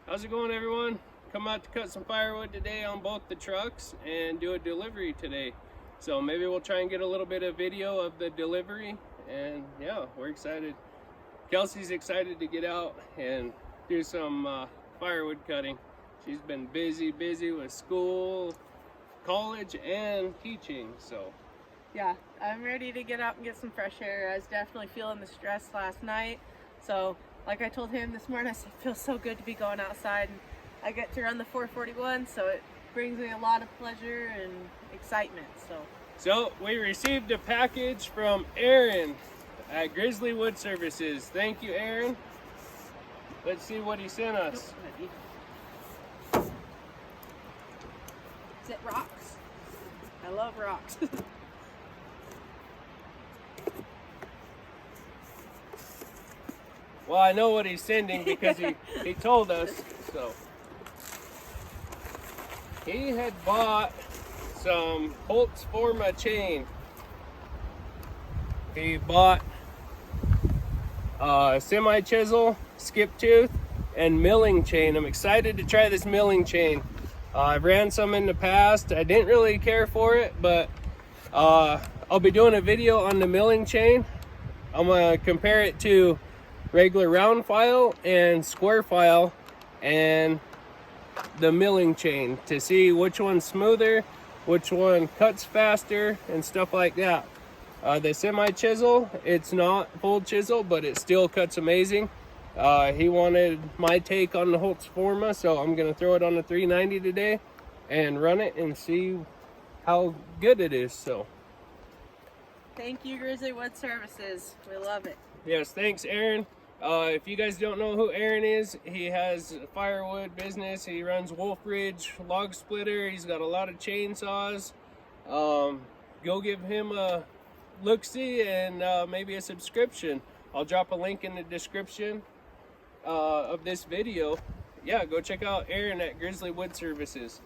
How's it going, everyone? Come out to cut some firewood today on both the trucks and do a delivery today. So maybe we'll try and get a little bit of video of the delivery, and yeah, we're excited. Kelsey's excited to get out and do some firewood cutting. She's been busy with school, college, and teaching, so. Yeah, I'm ready to get out and get some fresh air. I was definitely feeling the stress last night. So, like I told him this morning, I said, it feels so good to be going outside. And I get to run the 441, so it brings me a lot of pleasure and excitement. So we received a package from Aaron at Grizzly Wood Services. Thank you, Aaron. Let's see what he sent us. Is it rocks? I love rocks. Well, I know what he's sending because he told us. So he had bought some Holtz Forma chain. He bought semi chisel, skip tooth, and milling chain. I'm excited to try this milling chain. I've ran some in the past. I didn't really care for it, but I'll be doing a video on the milling chain. I'm gonna compare it to regular round file and square file and the milling chain to see which one's smoother, which one cuts faster, and stuff like that. The semi chisel, it's not full chisel, but it still cuts amazing. He wanted my take on the Holtz Forma, so I'm gonna throw it on the 390 today and run it and see how good it is. So Thank you, Grizzly Wood Services. We love it. yes, thanks, Aaron. If you guys don't know who Aaron is, he has a firewood business. He runs Wolf Ridge Log Splitter. He's got a lot of chainsaws. Go give him a look-see and maybe a subscription. I'll drop a link in the description of this video. Yeah, go check out Aaron at Grizzly Wood Services.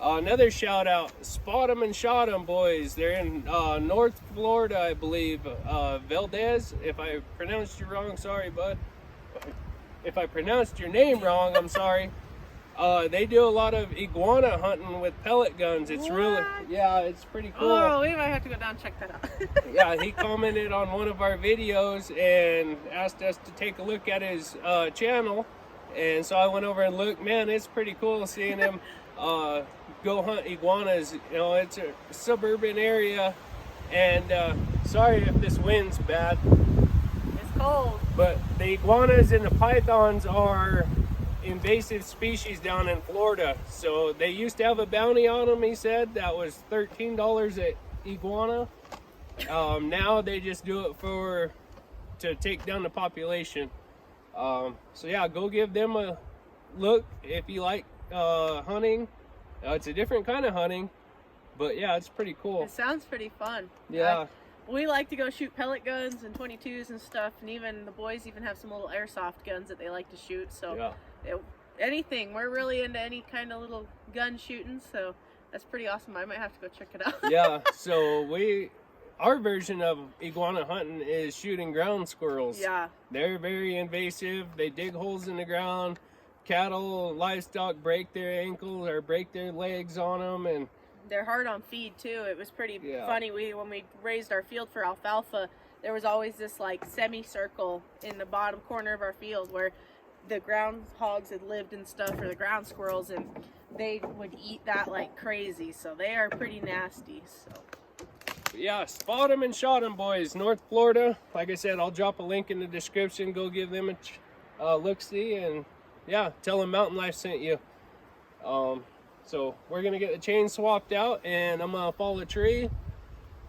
Another shout out, Spotemshotemboys. They're in North Florida, I believe. Valdez. If I pronounced you wrong, sorry, bud. If I pronounced your name wrong, I'm sorry. They do a lot of iguana hunting with pellet guns. It's really, yeah, it's pretty cool. Oh, we might have to go down and check that out. Yeah, he commented on one of our videos and asked us to take a look at his channel. And so I went over and looked. Man, it's pretty cool seeing him go hunt iguanas. You know, it's a suburban area, and sorry if this wind's bad. It's cold. But the iguanas and the pythons are invasive species down in Florida. So they used to have a bounty on them, he said, that was $13 at iguana. Now they just do it to take down the population. So yeah, go give them a look if you like hunting. It's a different kind of hunting, but yeah, it's pretty cool. It sounds pretty fun. Yeah. We like to go shoot pellet guns and 22s and stuff, and even the boys even have some little airsoft guns that they like to shoot. So yeah. Anything, we're really into any kind of little gun shooting, so that's pretty awesome. I might have to go check it out. Yeah, so our version of iguana hunting is shooting ground squirrels. Yeah. They're very invasive. They dig holes in the ground. Cattle, livestock break their ankles or break their legs on them, and they're hard on feed too. It was pretty funny. When we raised our field for alfalfa, there was always this like semicircle in the bottom corner of our field where the ground hogs had lived and stuff, or the ground squirrels, and they would eat that like crazy. So they are pretty nasty. So yeah, Spotemshotemboys, North Florida. Like I said, I'll drop a link in the description. Go give them a look-see, and yeah, tell them Mountain Life sent you. So we're gonna get the chain swapped out, and I'm gonna fall a tree,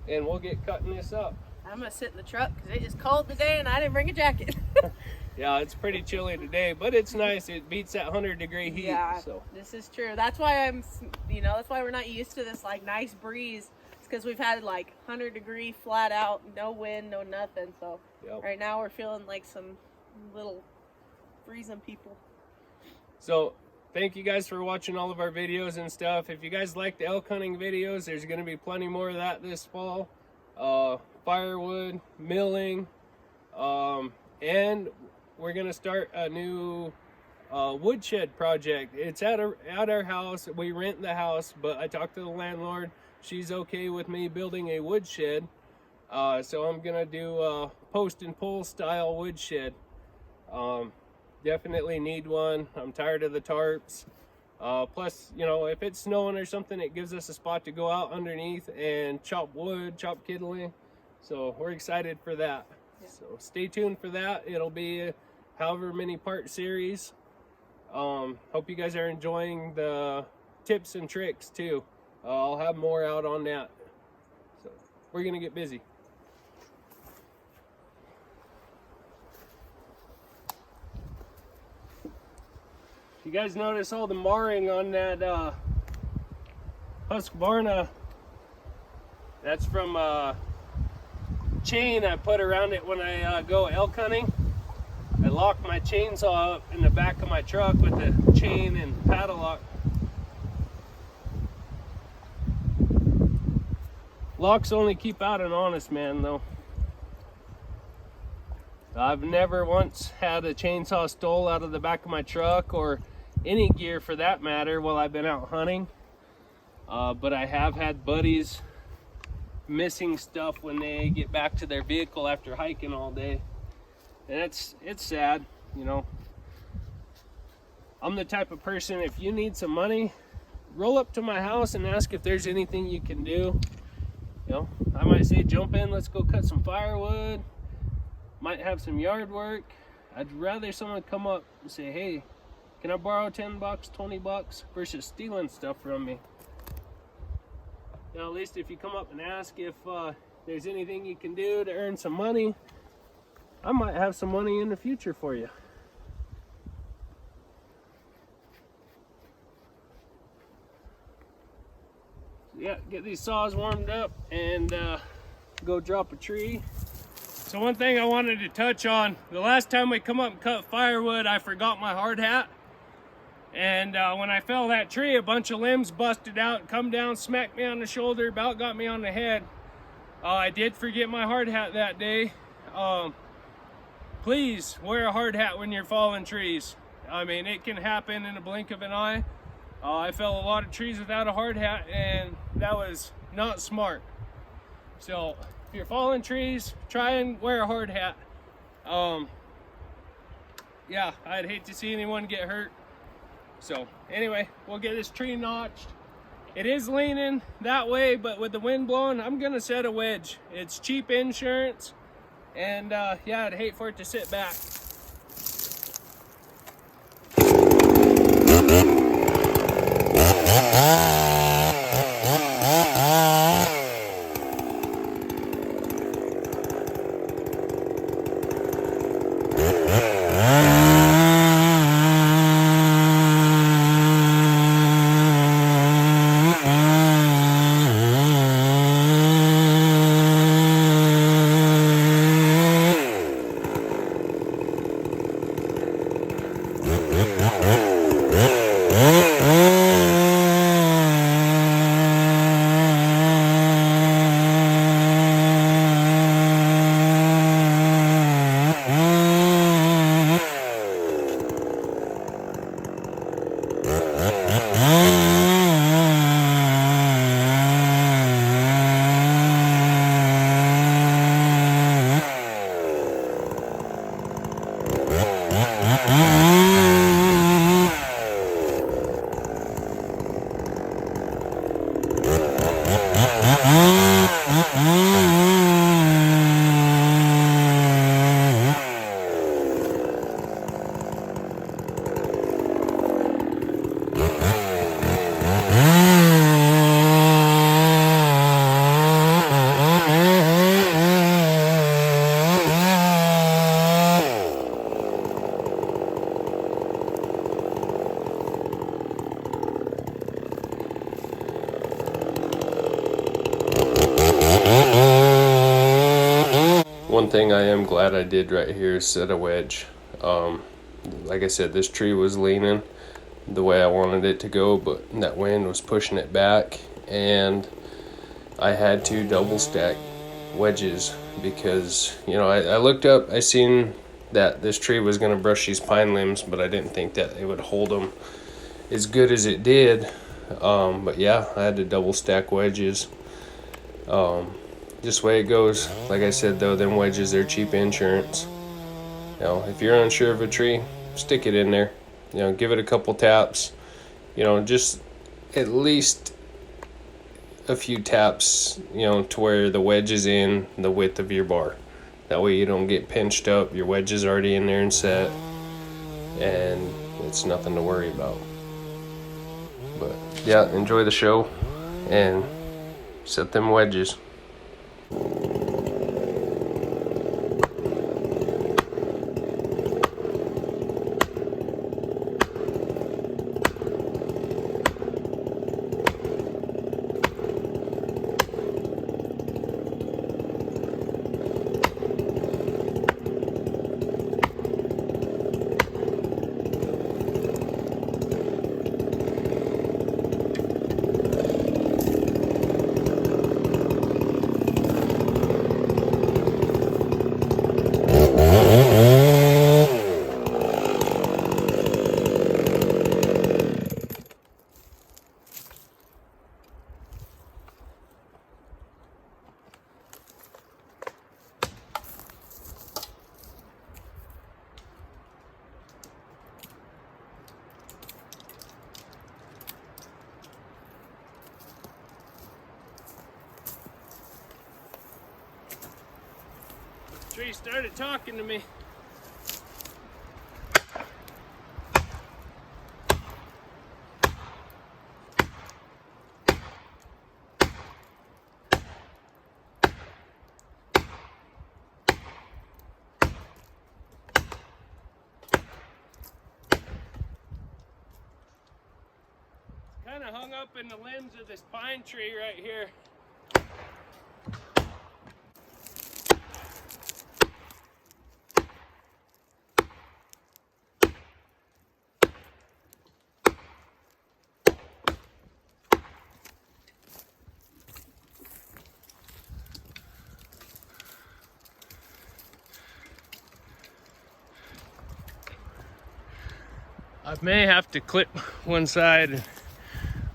and we'll get cutting this up. I'm gonna sit in the truck because it is cold today, and I didn't bring a jacket. Yeah, it's pretty chilly today, but it's nice. It beats that 100-degree heat. Yeah, so this is true. That's why that's why we're not used to this like nice breeze. It's because we've had like 100-degree flat out, no wind, no nothing. So right now we're feeling like some little freezing people. So thank you guys for watching all of our videos and stuff. If you guys like the elk hunting videos, there's going to be plenty more of that this fall. Firewood, milling, and we're going to start a new woodshed project. It's at our house. We rent the house, but I talked to the landlord. She's okay with me building a woodshed. So I'm gonna do a post and pull style woodshed. Definitely need one. I'm tired of the tarps. Plus, you know, if it's snowing or something, it gives us a spot to go out underneath and chop wood, chop kindling. So we're excited for that. Yeah. So stay tuned for that. It'll be however many part series. Hope you guys are enjoying the tips and tricks too. I'll have more out on that. So we're gonna get busy. You guys notice all the marring on that Husqvarna? That's from a chain I put around it when I go elk hunting. I lock my chainsaw up in the back of my truck with the chain and padlock. Locks only keep out an honest man though. I've never once had a chainsaw stole out of the back of my truck or any gear for that matter while I've been out hunting. But I have had buddies missing stuff when they get back to their vehicle after hiking all day. And it's sad, you know. I'm the type of person, if you need some money, roll up to my house and ask if there's anything you can do. You know, I might say, jump in, let's go cut some firewood. Might have some yard work. I'd rather someone come up and say, hey, can I borrow 10 bucks, 20 bucks versus stealing stuff from me. Now, at least if you come up and ask if there's anything you can do to earn some money, I might have some money in the future for you. So yeah, get these saws warmed up and go drop a tree. So one thing I wanted to touch on, the last time we come up and cut firewood, I forgot my hard hat. And when I fell that tree, a bunch of limbs busted out and come down, smacked me on the shoulder, about got me on the head. I did forget my hard hat that day. Please wear a hard hat when you're falling trees. I mean, it can happen in a blink of an eye. I fell a lot of trees without a hard hat, and that was not smart. So if you're falling trees, try and wear a hard hat. Yeah, I'd hate to see anyone get hurt. So anyway, we'll get this tree notched. It is leaning that way, but with the wind blowing, I'm gonna set a wedge. It's cheap insurance, and yeah, I'd hate for it to sit back. One thing I am glad I did right here is set a wedge. Like I said, this tree was leaning the way I wanted it to go, but that wind was pushing it back, and I had to double stack wedges because, you know, I looked up, I seen that this tree was going to brush these pine limbs, but I didn't think that it would hold them as good as it did. But yeah, I had to double stack wedges. Just the way it goes. Like I said though, them wedges, they're cheap insurance. You know, if you're unsure of a tree, stick it in there. You know, give it a couple taps. You know, just at least a few taps, you know, to where the wedge is in the width of your bar. That way you don't get pinched up, your wedge is already in there and set, and it's nothing to worry about. But yeah, enjoy the show and set them wedges. Tree started talking to me. Kind of hung up in the limbs of this pine tree right here. I may have to clip one side and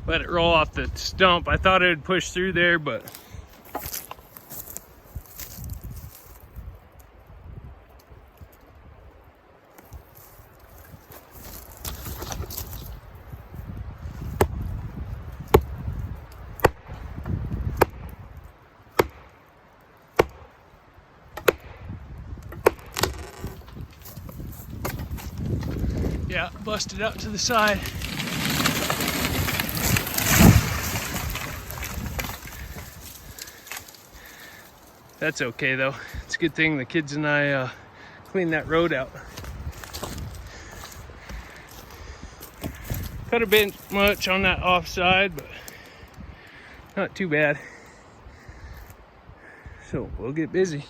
let it roll off the stump. I thought it would push through there, but yeah, busted out to the side. That's okay though. It's a good thing the kids and I cleaned that road out. Could have been much on that offside, but not too bad. So we'll get busy.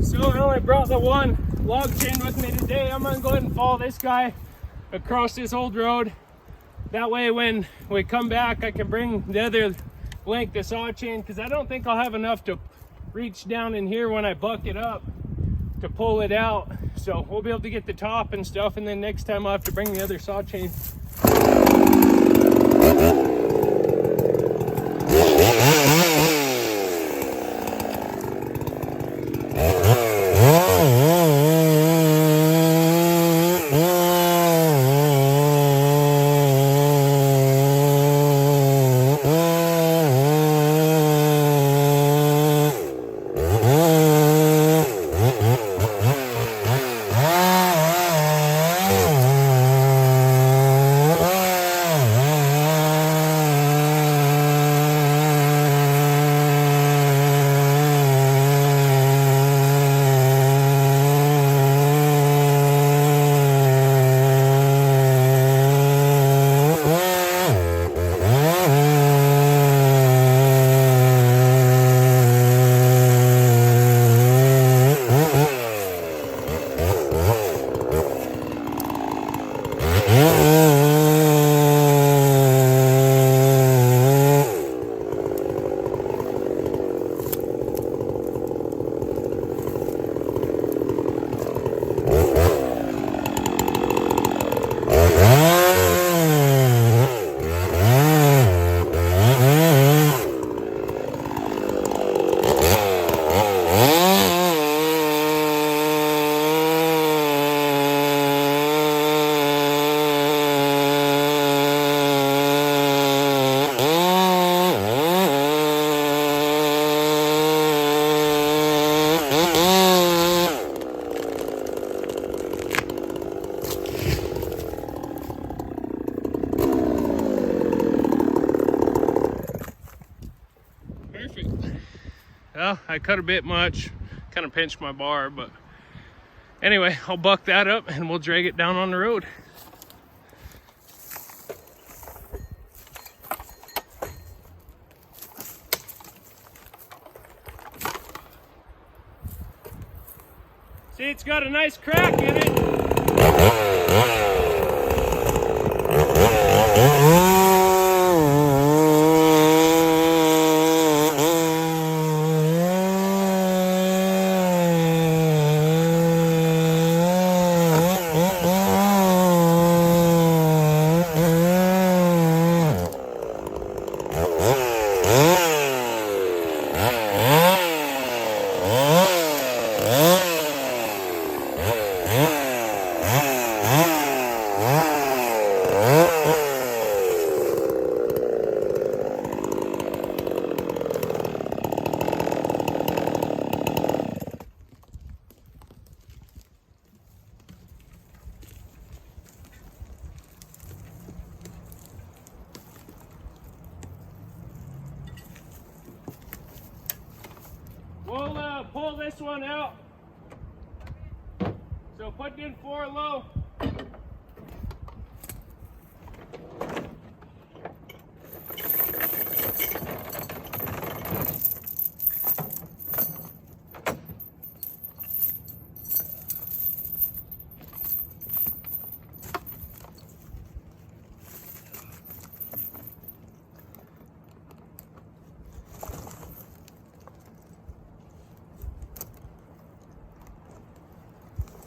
So I only brought the one log chain with me today. I'm gonna go ahead and follow this guy across this old road. That way when we come back, I can bring the other length of saw chain, because I don't think I'll have enough to reach down in here when I buck it up to pull it out. So we'll be able to get the top and stuff, and then next time I'll have to bring the other saw chain. Well, I cut a bit much, kind of pinched my bar, but anyway, I'll buck that up and we'll drag it down on the road. See, it's got a nice crack in it. We'll pull this one out. So put in 4 low.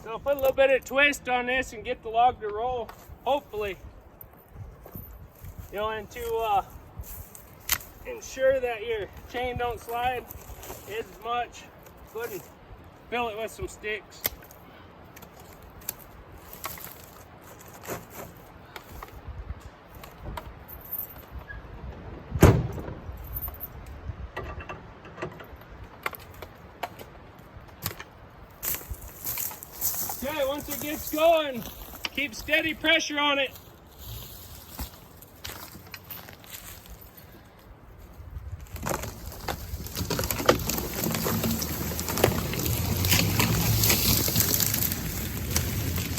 So I'll put a little bit of twist on this and get the log to roll, hopefully. You know, and to ensure that your chain don't slide as much, go ahead and fill it with some sticks. Okay, once it gets going, keep steady pressure on it.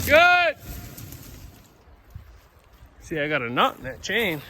Good. See, I got a knot in that chain.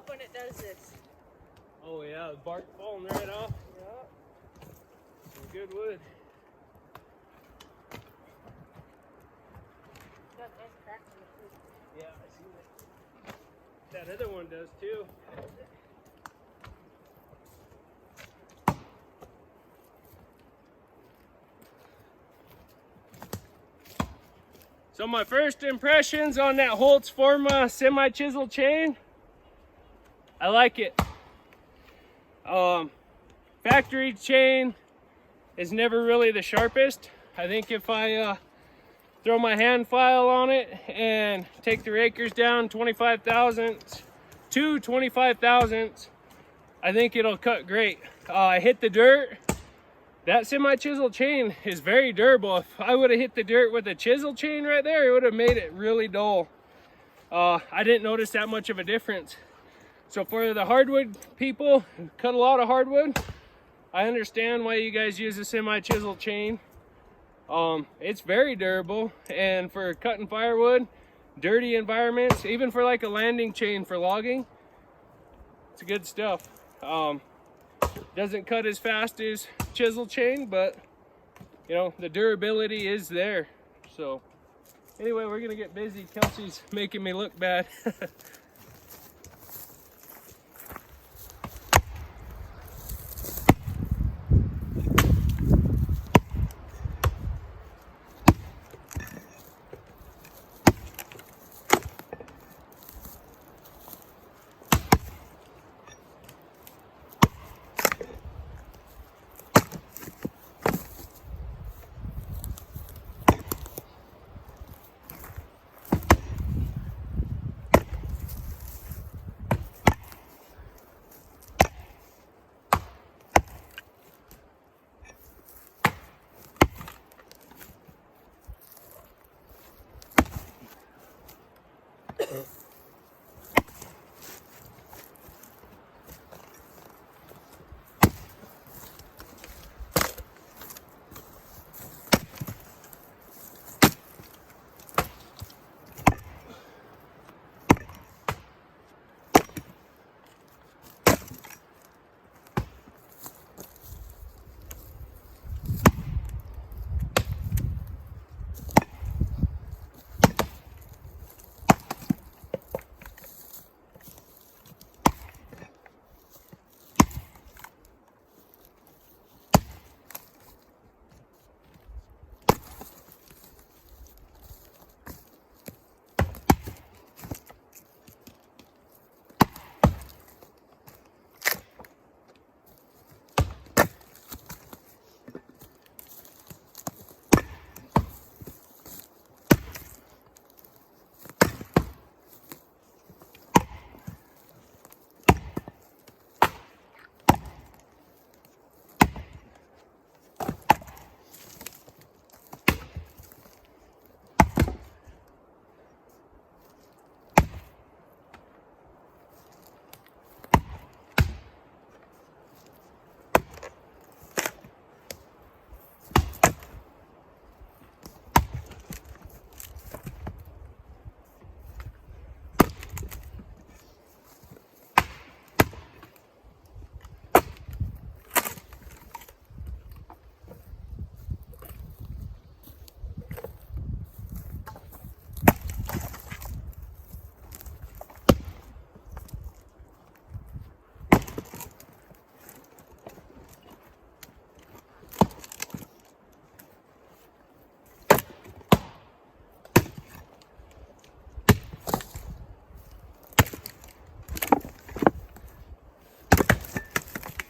love when it does this. Oh yeah, the bark falling right off. Yep. Some good wood. Got nice cracks in the food. Yeah, I see that. That other one does too. So my first impressions on that Holtz Forma semi-chisel chain, I like it. Factory chain is never really the sharpest. I think if I throw my hand file on it and take the rakers down 25 thousandths to 25 thousandths, I think it'll cut great. I hit the dirt. That semi-chisel chain is very durable. If I would have hit the dirt with a chisel chain right there, it would have made it really dull. I didn't notice that much of a difference. So for the hardwood people who cut a lot of hardwood, I understand why you guys use a semi-chisel chain. It's very durable, and for cutting firewood, dirty environments, even for like a landing chain for logging, it's good stuff. Doesn't cut as fast as chisel chain, but you know, the durability is there. So anyway, we're gonna get busy. Kelsey's making me look bad.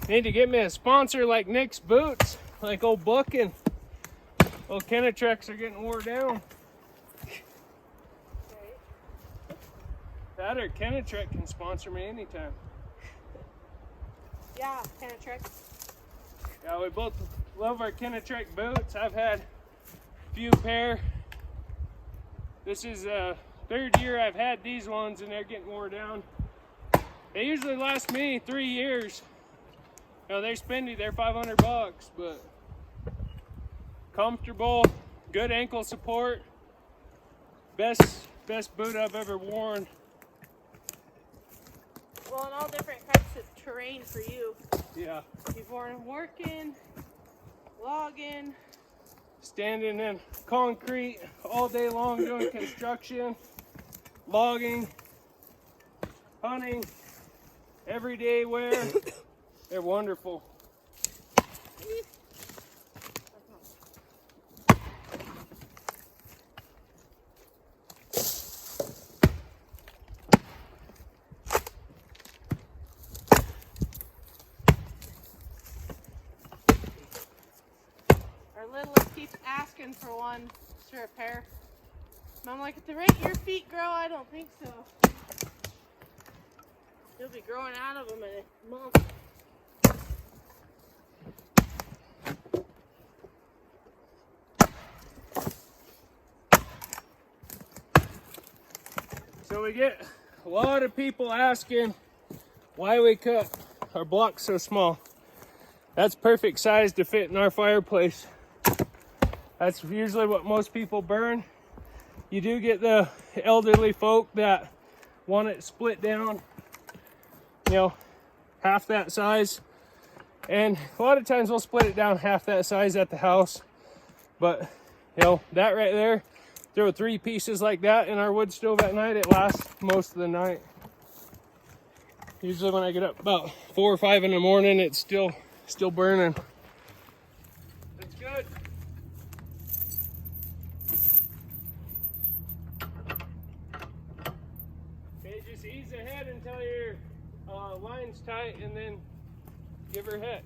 Need to get me a sponsor like Nick's Boots, like old Buck and old Kennetreks are getting wore down. That or Kennetrek can sponsor me anytime. Yeah, Kennetrek. Yeah, we both love our Kennetrek boots. I've had a few pair. This is the third year I've had these ones and they're getting wore down. They usually last me 3 years. You know, they're spendy, they're 500 bucks, but comfortable, good ankle support, best boot I've ever worn. Well, and all different types of terrain for you. Yeah. Before working, logging. Standing in concrete all day long doing construction, logging, hunting, everyday wear. They're wonderful. Our littlest keeps asking for one to repair. And I'm like, at the rate your feet grow, I don't think so. You'll be growing out of them in a month. So we get a lot of people asking why we cut our blocks so small. That's perfect size to fit in our fireplace. That's usually what most people burn. You do get the elderly folk that want it split down, you know, half that size. And a lot of times we'll split it down half that size at the house. But, you know, that right there, throw 3 pieces like that in our wood stove at night, it lasts most of the night. Usually when I get up about 4 or 5 in the morning, it's still burning. That's good. Okay, just ease ahead until your line's tight and then give her head.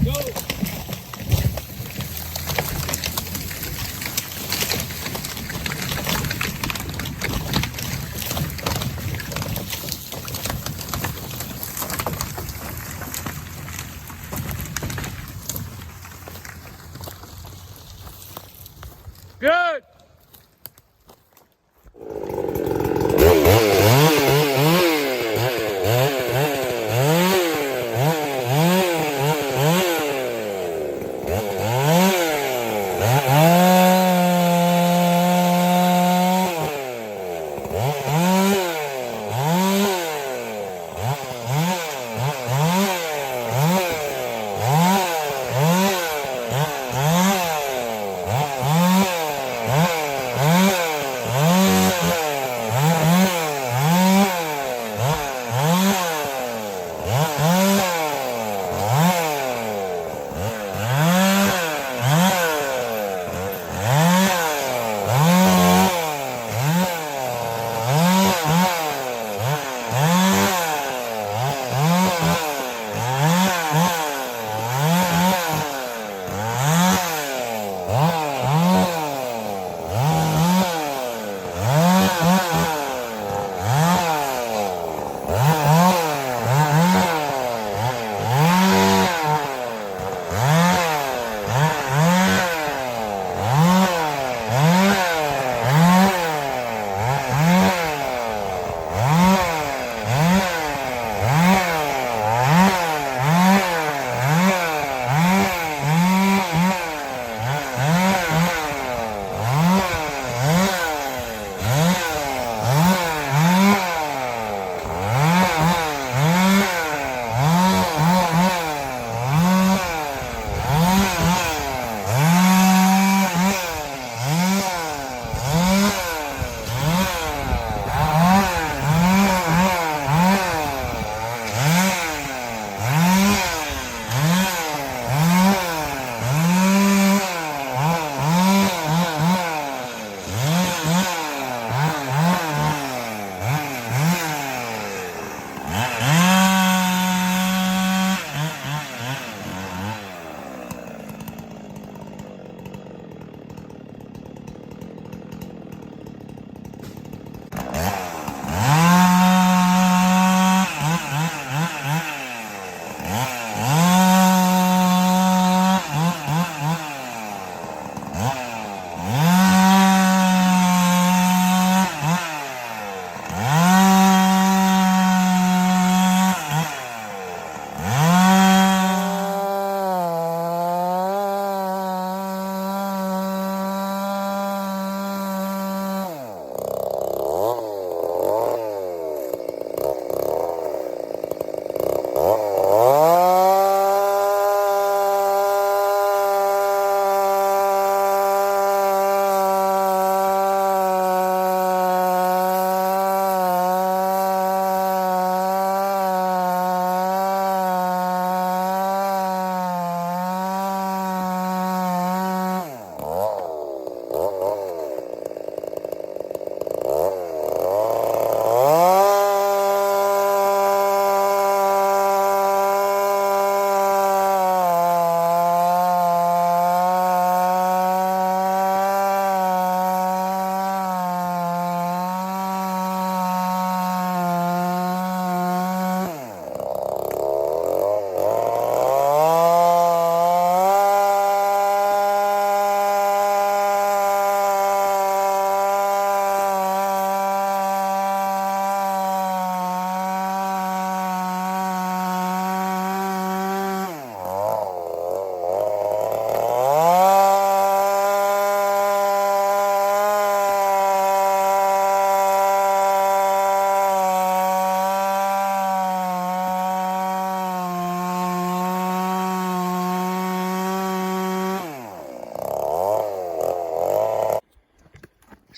Go! Good!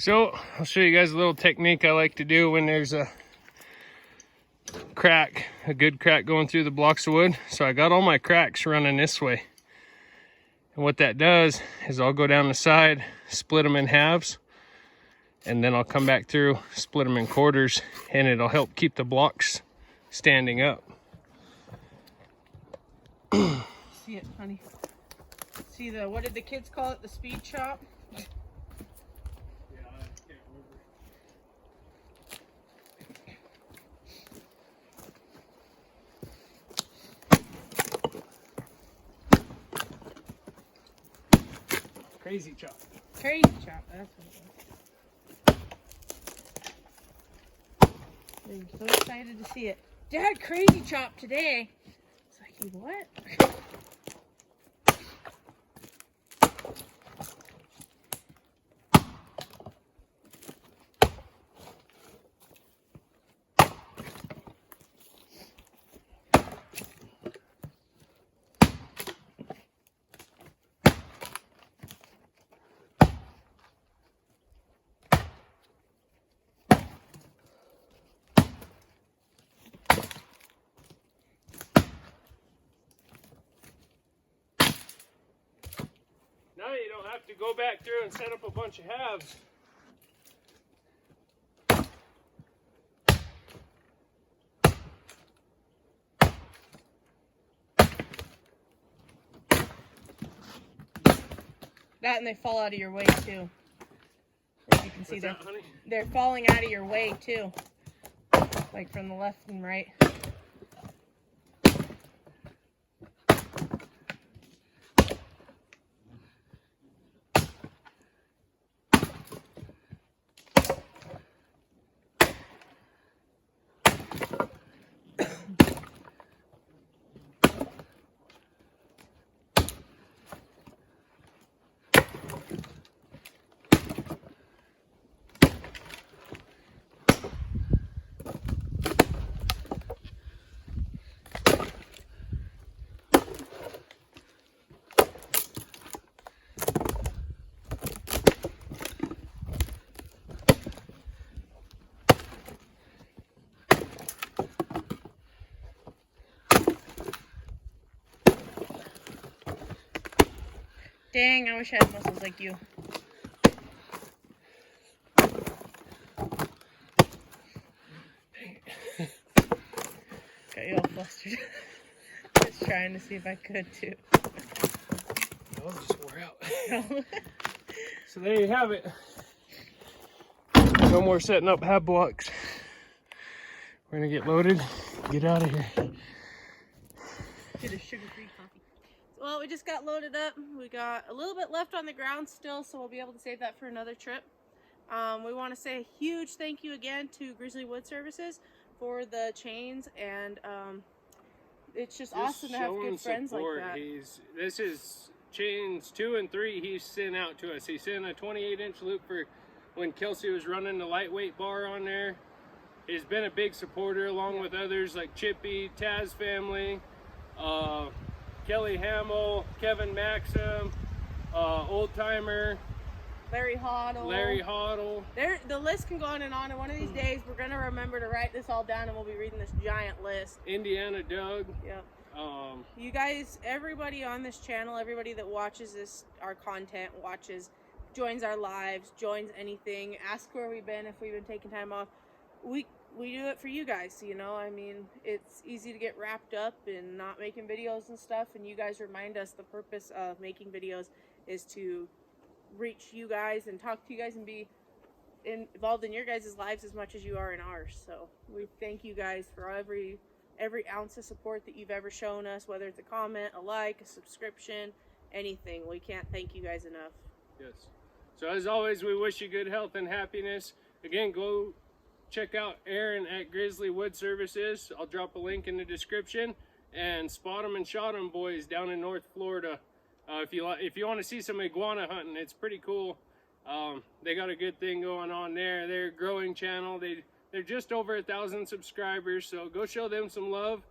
So I'll show you guys a little technique I like to do when there's a crack, a good crack going through the blocks of wood. So I got all my cracks running this way. And what that does is I'll go down the side, split them in halves, and then I'll come back through, split them in quarters, and it'll help keep the blocks standing up. See it, honey. See the, what did the kids call it? The speed chop? Yeah, I can't remember. Crazy chop. Crazy chop, that's what it was. I'm so excited to see it. Dad, crazy chop today. It's like, you what? Now you don't have to go back through and set up a bunch of halves. That and they fall out of your way too. As you can see, they're falling out of your way too. Like from the left and right. Dang, I wish I had muscles like you. Got you all flustered. Just trying to see if I could too. I'll just wore out. So there you have it. No more setting up half blocks. We're gonna get loaded, get out of here. Get a sugar-free coffee. Well, we just got loaded up. We got a little bit left on the ground still, so we'll be able to save that for another trip. We want to say a huge thank you again to Grizzly Wood Services for the chains, and it's just awesome to have good friends like that. This is chains 2 and 3 he sent out to us. He sent a 28-inch loop for when Kelsey was running the lightweight bar on there. He's been a big supporter along with others like Chippy, Taz family, Kelly Hamill, Kevin Maxim, Old Timer, Larry Hoddle. The list can go on, and one of these days we're going to remember to write this all down, and we'll be reading this giant list. Indiana Doug. Yep. You guys, everybody on this channel, everybody that watches our content, joins our lives, joins anything, asks where we've been, if we've been taking time off. We do it for you guys, you know. I mean, it's easy to get wrapped up in not making videos and stuff, and you guys remind us the purpose of making videos is to reach you guys and talk to you guys and be involved in your guys' lives as much as you are in ours. So we thank you guys for every ounce of support that you've ever shown us, whether it's a comment, a like, a subscription, anything. We can't thank you guys enough. Yes. So as always, we wish you good health and happiness. Again, go check out Aaron at Grizzly Wood Services. I'll drop a link in the description. And Spotemshotemboys down in North Florida. If you want to see some iguana hunting, it's pretty cool. They got a good thing going on there. They're a growing channel. They're just over 1,000 subscribers. So go show them some love,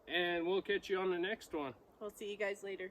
and we'll catch you on the next one. We'll see you guys later.